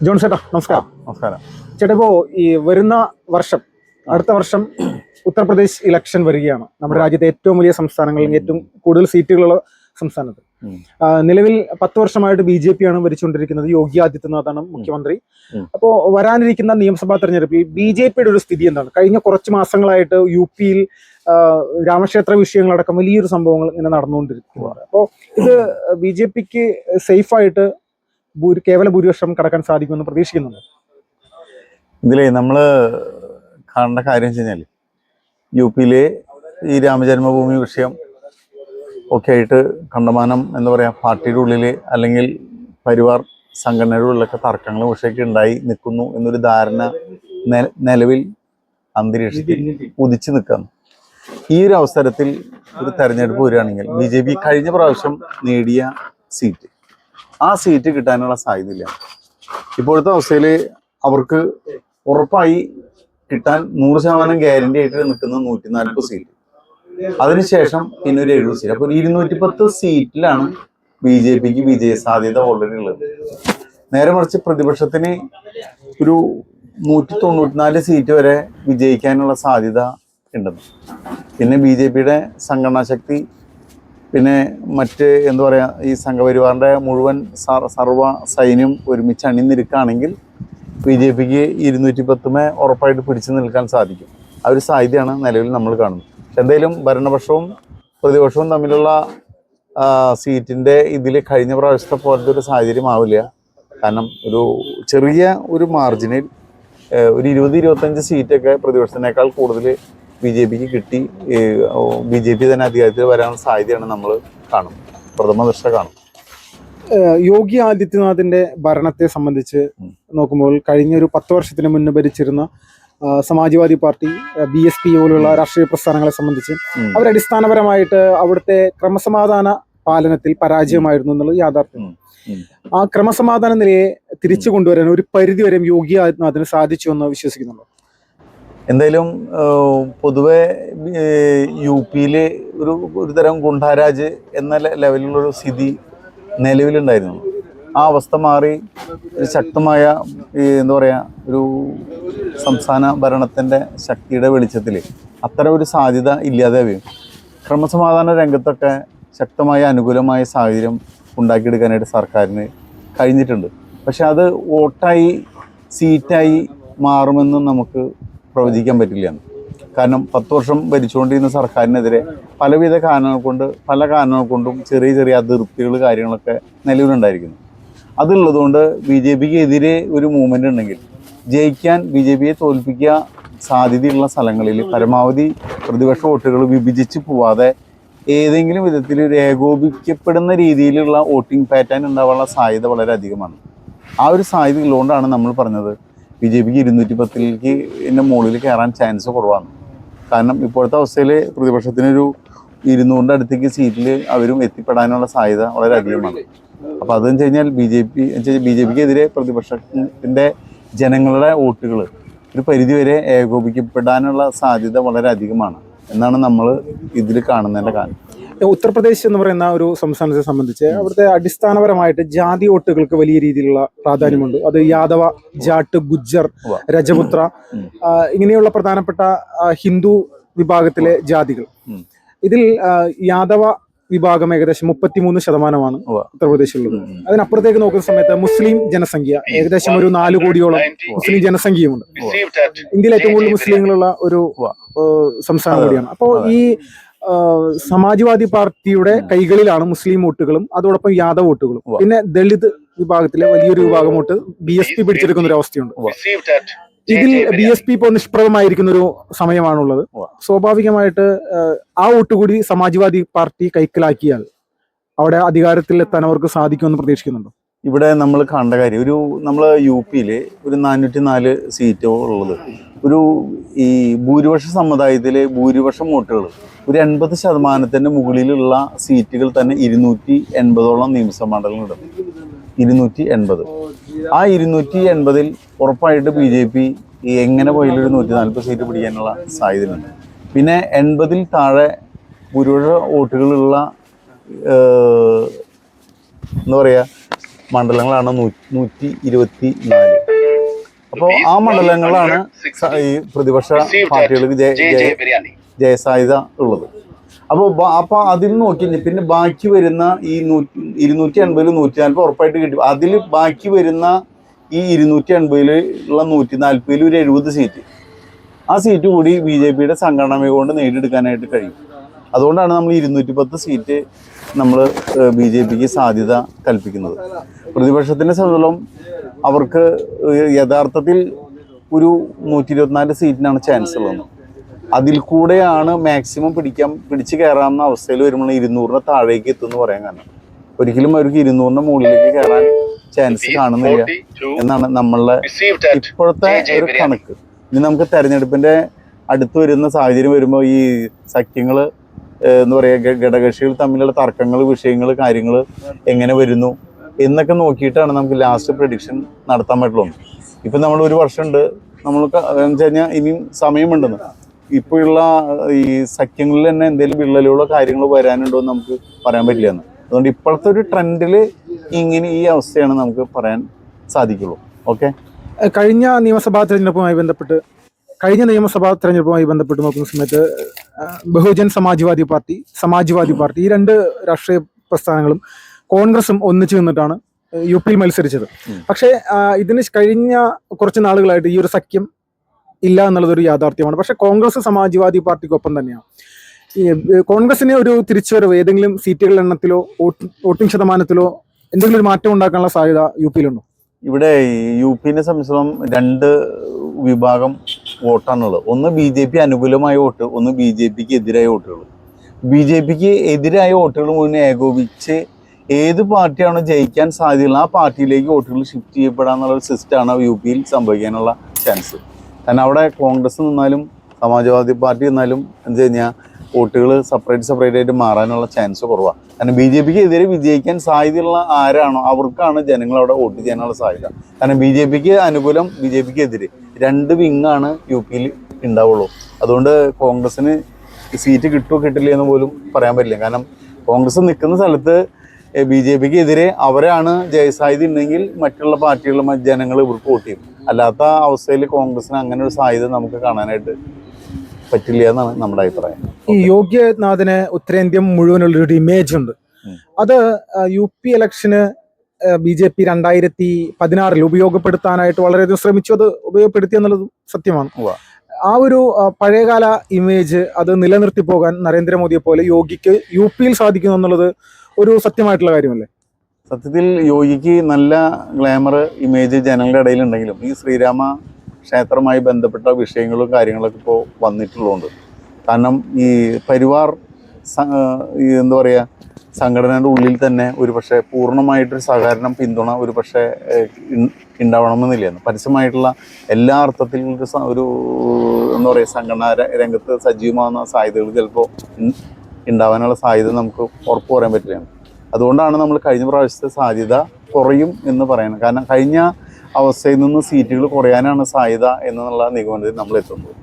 John ചേട്ടാ നമസ്കാരം. നമസ്കാരം ചേട്ടാ, ഇപ്പോൾ ഈ വരുന്ന വർഷം അടുത്ത വർഷം ഉത്തർപ്രദേശ് ഇലക്ഷൻ വരികയാണ്. നമ്മുടെ രാജ്യത്തെ ഏറ്റവും വലിയ സംസ്ഥാനങ്ങളിൽ ഏറ്റവും കൂടുതൽ സീറ്റുകളുള്ള സംസ്ഥാനത്ത്. നിലവിൽ 10 വർഷമായിട്ട് BJP ആണ് ഭരിച്ചുകൊണ്ടിരിക്കുന്നത്. യോഗി ആദിത്യനാഥാണ് മുഖ്യമന്ത്രി. അപ്പോൾ വരാനിരിക്കുന്ന നിയമസഭാ തെരഞ്ഞെടുപ്പിൽ BJPയുടെ ഒരു സ്ഥിതി എന്താണ്? കഴിഞ്ഞ കുറച്ച് മാസങ്ങളായിട്ട് UP-യിൽ രാമക്ഷേത്ര വിഷയങ്ങളടക്കം വലിയൊരു സംഭവങ്ങൾ ഇങ്ങനെ നടന്നുകൊണ്ടിരിക്കുന്നത്. അപ്പോൾ ഇത് BJPക്ക് സേഫായിട്ട് കേവല ഭൂരിപക്ഷം കടക്കാൻ സാധിക്കുമെന്ന് പ്രതീക്ഷിക്കുന്നുണ്ട്. ഇതിലേ നമ്മൾ കാണേണ്ട കാര്യം വെച്ച് കഴിഞ്ഞാൽ UP-യിലെ ഈ രാമജന്മഭൂമി വിഷയം ഒക്കെ ആയിട്ട് കണ്ടമാനം എന്താ പറയുക, പാർട്ടിയുടെ ഉള്ളിൽ അല്ലെങ്കിൽ പരിവാർ സംഘടനയുടെ ഉള്ളിലൊക്കെ തർക്കങ്ങളും വിഷയമൊക്കെ ഉണ്ടായി നിൽക്കുന്നു എന്നൊരു ധാരണ നിലവിൽ അന്തരീക്ഷത്തിൽ ഉദിച്ചു നിൽക്കുന്നു. ഈ ഒരു അവസരത്തിൽ ഒരു തെരഞ്ഞെടുപ്പ് വരികയാണെങ്കിൽ BJP കഴിഞ്ഞ പ്രാവശ്യം നേടിയ സീറ്റ്, ആ സീറ്റ് കിട്ടാനുള്ള സാധ്യതയില്ല. ഇപ്പോഴത്തെ അവസ്ഥയിൽ അവർക്ക് ഉറപ്പായി കിട്ടാൻ 100% ഗ്യാരണ്ടി ആയിട്ട് നിൽക്കുന്ന 140 സീറ്റ്, അതിനുശേഷം പിന്നെ ഒരു 70 സീറ്റ്. അപ്പോൾ 210 സീറ്റിലാണ് BJPക്ക് വിജയ സാധ്യത ഓൾറെഡി ഉള്ളത്. നേരെ മറിച്ച് പ്രതിപക്ഷത്തിന് ഒരു 194 സീറ്റ് വരെ വിജയിക്കാനുള്ള സാധ്യത ഉണ്ടെന്ന്. പിന്നെ BJPയുടെ സംഘടനാ ശക്തി, പിന്നെ മറ്റ് എന്താ പറയുക, ഈ സംഘപരിവാറിൻ്റെ മുഴുവൻ സർവ സൈന്യം ഒരുമിച്ച് അണിനിരക്കുകയാണെങ്കിൽ BJPക്ക് 210 ഉറപ്പായിട്ട് പിടിച്ചു നിൽക്കാൻ സാധിക്കും. ആ ഒരു സാധ്യതയാണ് നിലവിൽ നമ്മൾ കാണുന്നത്. എന്തായാലും ഭരണപക്ഷവും പ്രതിപക്ഷവും തമ്മിലുള്ള സീറ്റിൻ്റെ ഇതിൽ കഴിഞ്ഞ പ്രാവശ്യത്തെ പോലത്തെ ഒരു സാഹചര്യം ആവില്ല. കാരണം ഒരു ചെറിയ ഒരു മാർജിനിൽ ഒരു 20-25 സീറ്റൊക്കെ പ്രതിപക്ഷത്തിനേക്കാൾ കൂടുതൽ BJPക്ക് കിട്ടി BJP തന്നെ അധികാരത്തിൽ വരാനുള്ള സാധ്യതയാണ് നമ്മൾ കാണും, പ്രഥമ ദൃഷ്ട കാണും. യോഗി ആദിത്യനാഥിന്റെ ഭരണത്തെ സംബന്ധിച്ച് നോക്കുമ്പോൾ കഴിഞ്ഞ ഒരു 10 വർഷത്തിന് മുന്നേ ഭരിച്ചിരുന്ന സമാജ്വാദി പാർട്ടി, BSP പോലുള്ള രാഷ്ട്രീയ പ്രസ്ഥാനങ്ങളെ സംബന്ധിച്ച് അവരടിസ്ഥാനപരമായിട്ട് അവിടുത്തെ ക്രമസമാധാന പാലനത്തിൽ പരാജയമായിരുന്നു എന്നുള്ളത് യാഥാർത്ഥ്യം. ആ ക്രമസമാധാന നിലയെ തിരിച്ചു കൊണ്ടുവരാൻ ഒരു പരിധി വരെ യോഗി ആദിത്യനാഥിന് സാധിച്ചു എന്ന് വിശ്വസിക്കുന്നുണ്ടോ? എന്തായാലും പൊതുവെ UP-യിൽ ഒരു തരം ഗുണ്ടാരാജ് എന്ന ലെവലിലുള്ളൊരു സ്ഥിതി നിലവിലുണ്ടായിരുന്നു. ആ അവസ്ഥ മാറി ഒരു ശക്തമായ എന്താ പറയുക, ഒരു സംസ്ഥാന ഭരണത്തിൻ്റെ ശക്തിയുടെ വെളിച്ചത്തിൽ അത്തരം ഒരു സാധ്യത ഇല്ലാതെയും ക്രമസമാധാന രംഗത്തൊക്കെ ശക്തമായ അനുകൂലമായ സാഹചര്യം ഉണ്ടാക്കിയെടുക്കാനായിട്ട് സർക്കാരിന് കഴിഞ്ഞിട്ടുണ്ട്. പക്ഷെ അത് വോട്ടായി സീറ്റായി മാറുമെന്ന് നമുക്ക് പ്രവചിക്കാൻ പറ്റില്ല. കാരണം 10 വർഷം ഭരിച്ചുകൊണ്ടിരുന്ന സർക്കാരിനെതിരെ പലവിധ പല കാരണങ്ങൾ കൊണ്ടും ചെറിയ അതിർത്തികൾ കാര്യങ്ങളൊക്കെ നിലവിലുണ്ടായിരിക്കുന്നു. അതുള്ളതുകൊണ്ട് BJPക്ക് എതിരെ ഒരു മൂവ്മെൻ്റ് ഉണ്ടെങ്കിൽ ജയിക്കാൻ, BJPയെ തോൽപ്പിക്കുക സാധ്യതയുള്ള സ്ഥലങ്ങളിൽ പരമാവധി പ്രതിപക്ഷ വോട്ടുകൾ വിഭജിച്ച് പോവാതെ ഏതെങ്കിലും വിധത്തിൽ ഒരു ഏകോപിക്കപ്പെടുന്ന രീതിയിലുള്ള വോട്ടിംഗ് പാറ്റേൺ ഉണ്ടാവാനുള്ള സാധ്യത വളരെ അധികമാണ്. ആ ഒരു സാധ്യത ഉള്ളതുകൊണ്ടാണ് നമ്മൾ പറഞ്ഞത് BJPക്ക് 210 മുകളിൽ കയറാൻ ചാൻസ് കുറവാണ്. കാരണം ഇപ്പോഴത്തെ അവസ്ഥയിൽ പ്രതിപക്ഷത്തിനൊരു 200 അടുത്തേക്ക് സീറ്റിൽ അവരും എത്തിപ്പെടാനുള്ള സാധ്യത വളരെ അധികമാണ്. അപ്പോൾ അതെന്ന് വെച്ച് കഴിഞ്ഞാൽ BJPക്കെതിരെ പ്രതിപക്ഷത്തിൻ്റെ ജനങ്ങളുടെ വോട്ടുകൾ ഒരു പരിധിവരെ ഏകോപിക്കപ്പെടാനുള്ള സാധ്യത വളരെ അധികമാണ് എന്നാണ് നമ്മൾ ഇതിൽ കാണുന്നതിൻ്റെ കാരണം. ഉത്തർപ്രദേശ് എന്ന് പറയുന്ന ഒരു സംസ്ഥാനത്തെ സംബന്ധിച്ച് അവിടുത്തെ അടിസ്ഥാനപരമായിട്ട് ജാതി വോട്ടുകൾക്ക് വലിയ രീതിയിലുള്ള പ്രാധാന്യമുണ്ട്. അത് യാദവ, ജാട്ട്, ഗുജ്ജർ, രജപുത്ര ഇങ്ങനെയുള്ള പ്രധാനപ്പെട്ട ഹിന്ദു വിഭാഗത്തിലെ ജാതികൾ. ഇതിൽ യാദവ വിഭാഗം ഏകദേശം 33% ഉത്തർപ്രദേശിലുള്ളത്. അതിനപ്പുറത്തേക്ക് നോക്കുന്ന സമയത്ത് മുസ്ലിം ജനസംഖ്യ ഏകദേശം ഒരു 4 കോടിയോളം മുസ്ലിം ജനസംഖ്യയുമുണ്ട്. ഇന്ത്യയിൽ ഏറ്റവും കൂടുതൽ മുസ്ലിങ്ങളുള്ള ഒരു സംസ്ഥാനം കൂടിയാണ്. അപ്പോൾ ഈ സമാജ്വാദി പാർട്ടിയുടെ കൈകളിലാണ് മുസ്ലിം വോട്ടുകളും അതോടൊപ്പം യാദവ് വോട്ടുകളും. പിന്നെ ദളിത് വിഭാഗത്തിലെ വലിയൊരു വിഭാഗം വോട്ട് BSP പിടിച്ചെടുക്കുന്ന ഒരു അവസ്ഥയുണ്ട്. ഇതിൽ BSP ഇപ്പോൾ നിഷ്പ്രഭമായിരിക്കുന്ന ഒരു സമയമാണുള്ളത്. സ്വാഭാവികമായിട്ട് ആ വോട്ട് കൂടി സമാജ്വാദി പാർട്ടി കൈക്കലാക്കിയാൽ അവിടെ അധികാരത്തിൽ അവർക്ക് സാധിക്കുമെന്ന് പ്രതീക്ഷിക്കുന്നുണ്ടോ? ഇവിടെ നമ്മൾ കാണേണ്ട കാര്യം, നമ്മൾ UP-യിൽ ഒരു 404 സീറ്റ് ഉള്ളത്, ഈ ഭൂരിപക്ഷ സമുദായത്തിലെ ഭൂരിപക്ഷം വോട്ടുകൾ ഒരു 80% മുകളിലുള്ള സീറ്റുകൾ തന്നെ 280ഓളം നിയമസഭാ മണ്ഡലങ്ങളുണ്ട്. 280. ആ 280-ൽ ഉറപ്പായിട്ട് BJP എങ്ങനെ പോയാലും ഒരു 140 സീറ്റ് പിടിക്കാനുള്ള സാധ്യതയുണ്ട്. പിന്നെ 80-ൽ താഴെ ഭൂരിപക്ഷ വോട്ടുകളുള്ള എന്താ പറയുക മണ്ഡലങ്ങളാണ് 124. അപ്പോൾ ആ മണ്ഡലങ്ങളാണ് ഈ പ്രതിപക്ഷ പാർട്ടികൾക്ക് ജയസാധ്യത ഉള്ളത്. അപ്പോൾ അതിൽ നോക്കി പിന്നെ ബാക്കി വരുന്ന ഈ 280 140 ഉറപ്പായിട്ട് കിട്ടി. അതിൽ ബാക്കി വരുന്ന ഈ 280 ഉള്ള 140 ഒരു 70 സീറ്റ്, ആ സീറ്റ് കൂടി BJPയുടെ സംഘടനാ കൊണ്ട് നേടിയെടുക്കാനായിട്ട് കഴിയും. അതുകൊണ്ടാണ് നമ്മൾ 210 സീറ്റ് നമ്മൾ BJPക്ക് സാധ്യത കൽപ്പിക്കുന്നത്. പ്രതിപക്ഷത്തിനെ സംബന്ധിച്ചിടത്തോളം അവർക്ക് യഥാർത്ഥത്തിൽ ഒരു 124 സീറ്റിനാണ് ചാൻസ് ഉള്ളത്. അതിൽ കൂടെയാണ് മാക്സിമം പിടിച്ച് കയറാവുന്ന അവസ്ഥയിൽ വരുമ്പോൾ 200 താഴേക്ക് എത്തുമെന്ന് പറയാൻ കാരണം. ഒരിക്കലും അവർക്ക് 200 മുകളിലേക്ക് കയറാൻ ചാൻസ് കാണുന്നില്ല എന്നാണ് നമ്മളുടെ ഇപ്പോഴത്തെ ഒരു കണക്ക്. ഇനി നമുക്ക് തെരഞ്ഞെടുപ്പിന്റെ അടുത്ത് വരുന്ന സാഹചര്യം വരുമ്പോൾ ഈ സഖ്യങ്ങൾ എന്താ പറയുക, ഘടകകക്ഷികൾ തമ്മിലുള്ള തർക്കങ്ങൾ, വിഷയങ്ങൾ, കാര്യങ്ങൾ എങ്ങനെ വരുന്നു എന്നൊക്കെ നോക്കിയിട്ടാണ് നമുക്ക് ലാസ്റ്റ് പ്രഡിക്ഷൻ നടത്താൻ പറ്റുള്ളൂ. ഇപ്പം നമ്മൾ ഒരു വർഷമുണ്ട്, നമ്മൾക്ക് എന്ന് വെച്ച് കഴിഞ്ഞാൽ ഇനിയും സമയമുണ്ടെന്ന്. ഇപ്പോഴുള്ള ഈ സഖ്യങ്ങളിൽ തന്നെ എന്തെങ്കിലും വിള്ളലുകളോ കാര്യങ്ങളോ വരാനുണ്ടോ എന്ന് നമുക്ക് പറയാൻ പറ്റില്ല എന്ന്. അതുകൊണ്ട് ഇപ്പോഴത്തെ ഒരു ട്രെൻഡിൽ ഇങ്ങനെ ഈ അവസ്ഥയാണ് നമുക്ക് പറയാൻ സാധിക്കുള്ളൂ. ഓക്കെ, കഴിഞ്ഞ നിയമസഭാ തെരഞ്ഞെടുപ്പുമായി ബന്ധപ്പെട്ട് നോക്കുന്ന സമയത്ത് ബഹുജൻ സമാജ്വാദി പാർട്ടി ഈ രണ്ട് രാഷ്ട്രീയ പ്രസ്ഥാനങ്ങളും കോൺഗ്രസും ഒന്നിച്ചു നിന്നിട്ടാണ് UP മത്സരിച്ചത്. പക്ഷേ ഇതിന് കഴിഞ്ഞ കുറച്ച് നാളുകളായിട്ട് ഈ ഒരു സഖ്യം ഇല്ല എന്നുള്ളതൊരു യാഥാർത്ഥ്യമാണ്. പക്ഷേ കോൺഗ്രസ് സമാജ്വാദി പാർട്ടിക്കൊപ്പം തന്നെയാണ്. ഈ കോൺഗ്രസിനെ ഒരു തിരിച്ചുവരവ് ഏതെങ്കിലും സീറ്റുകളുടെ എണ്ണത്തിലോ വോട്ടിംഗ് ശതമാനത്തിലോ എന്തെങ്കിലും ഒരു മാറ്റം ഉണ്ടാക്കാനുള്ള സാധ്യത UPയിലുണ്ടോ? ഇവിടെ UPനെ സംബന്ധിച്ചിടത്തോളം 2 വിഭാഗം വോട്ടാണുള്ളത്. ഒന്ന് BJP അനുകൂലമായ വോട്ട്, ഒന്ന് BJPക്ക് എതിരായ വോട്ടുകൾ. BJPക്ക് എതിരായ വോട്ടുകൾ മുന്നേ ഏകോപിച്ച് ഏത് പാർട്ടിയാണോ ജയിക്കാൻ സാധ്യതയുള്ള ആ പാർട്ടിയിലേക്ക് വോട്ടുകൾ ഷിഫ്റ്റ് ചെയ്യപ്പെടാന്നുള്ള ഒരു സിസ്റ്റമാണ് UPയിൽ സംഭവിക്കാനുള്ള ചാൻസ്. കാരണം അവിടെ കോൺഗ്രസ് നിന്നാലും സമാജ്വാദി പാർട്ടി നിന്നാലും എന്ത് കഴിഞ്ഞാൽ വോട്ടുകൾ സെപ്പറേറ്റ് ആയിട്ട് മാറാനുള്ള ചാൻസ് കുറവാണ്. കാരണം BJPക്ക് എതിരെ വിജയിക്കാൻ സാധ്യതയുള്ള ആരാണോ അവർക്കാണ് ജനങ്ങൾ അവിടെ വോട്ട് ചെയ്യാനുള്ള സാധ്യത. കാരണം BJPക്ക് അനുകൂലം, BJPക്ക് എതിരെ 2 വിങ്ങാണ് UPയിൽ ഉണ്ടാവുള്ളൂ. അതുകൊണ്ട് കോൺഗ്രസിന് സീറ്റ് കിട്ടുമോ കിട്ടില്ല എന്ന് പോലും പറയാൻ പറ്റില്ല. കാരണം കോൺഗ്രസ് നിൽക്കുന്ന സ്ഥലത്ത് BJPക്ക് എതിരെ അവരാണ് ജയസാധ്യത ഉണ്ടെങ്കിൽ മറ്റുള്ള പാർട്ടികളും ജനങ്ങൾ ഇവർക്ക് വോട്ട് ചെയ്യും. അല്ലാത്ത അവസ്ഥയിൽ കോൺഗ്രസിന് അങ്ങനെ ഒരു സാധ്യത നമുക്ക് കാണാനായിട്ട് പറ്റില്ല എന്നാണ് നമ്മുടെ അഭിപ്രായം. ഈ യോഗി ആദിത്യനാഥിന് ഉത്തരേന്ത്യ മുഴുവനുള്ളൊരു ഇമേജ് ഉണ്ട്. അത് UP ഇലക്ഷന് BJP 2016 ഉപയോഗപ്പെടുത്താനായിട്ട് വളരെയധികം ശ്രമിച്ചു. അത് ഉപയോഗപ്പെടുത്തി എന്നുള്ളത് സത്യമാണ്. ആ ഒരു പഴയകാല ഇമേജ് അത് നിലനിർത്തി പോകാൻ നരേന്ദ്രമോദിയെ പോലെ യോഗിക്ക് UPയിൽ സാധിക്കുന്നു എന്നുള്ളത് ഒരു സത്യമായിട്ടുള്ള കാര്യമല്ലേ? സത്യത്തിൽ യോഗിക്ക് നല്ല ഗ്ലാമർ ഇമേജ് ജനങ്ങളുടെ ഇടയിലുണ്ടെങ്കിലും ഈ ശ്രീരാമ ക്ഷേത്രവുമായി ബന്ധപ്പെട്ട വിഷയങ്ങളും കാര്യങ്ങളൊക്കെ ഇപ്പോൾ വന്നിട്ടുള്ളതുകൊണ്ട്, കാരണം ഈ പരിവാർ എന്താ പറയുക സംഘടനയുടെ ഉള്ളിൽ തന്നെ ഒരു പക്ഷേ പൂർണ്ണമായിട്ടൊരു സഹകരണം, പിന്തുണ ഒരു പക്ഷേ ഉണ്ടാവണമെന്നില്ല. പരസ്യമായിട്ടുള്ള എല്ലാ അർത്ഥത്തിലും ഒരു എന്താ പറയുക സംഘടനാ രംഗത്ത് സജീവമാകുന്ന സാധ്യതകൾ ചിലപ്പോൾ ഉണ്ടാവാനുള്ള സാധ്യത നമുക്ക് ഉറപ്പ് പറയാൻ പറ്റില്ല. അതുകൊണ്ടാണ് നമ്മൾ കഴിഞ്ഞ പ്രാവശ്യത്തെ സാധ്യത കുറയും എന്ന് പറയുന്നത്. കാരണം കഴിഞ്ഞ അവസ്ഥയിൽ നിന്ന് സീറ്റുകൾ കുറയാനാണ് സാധ്യത എന്നുള്ള നിഗമനത്തിൽ നമ്മൾ എത്തുന്നത്.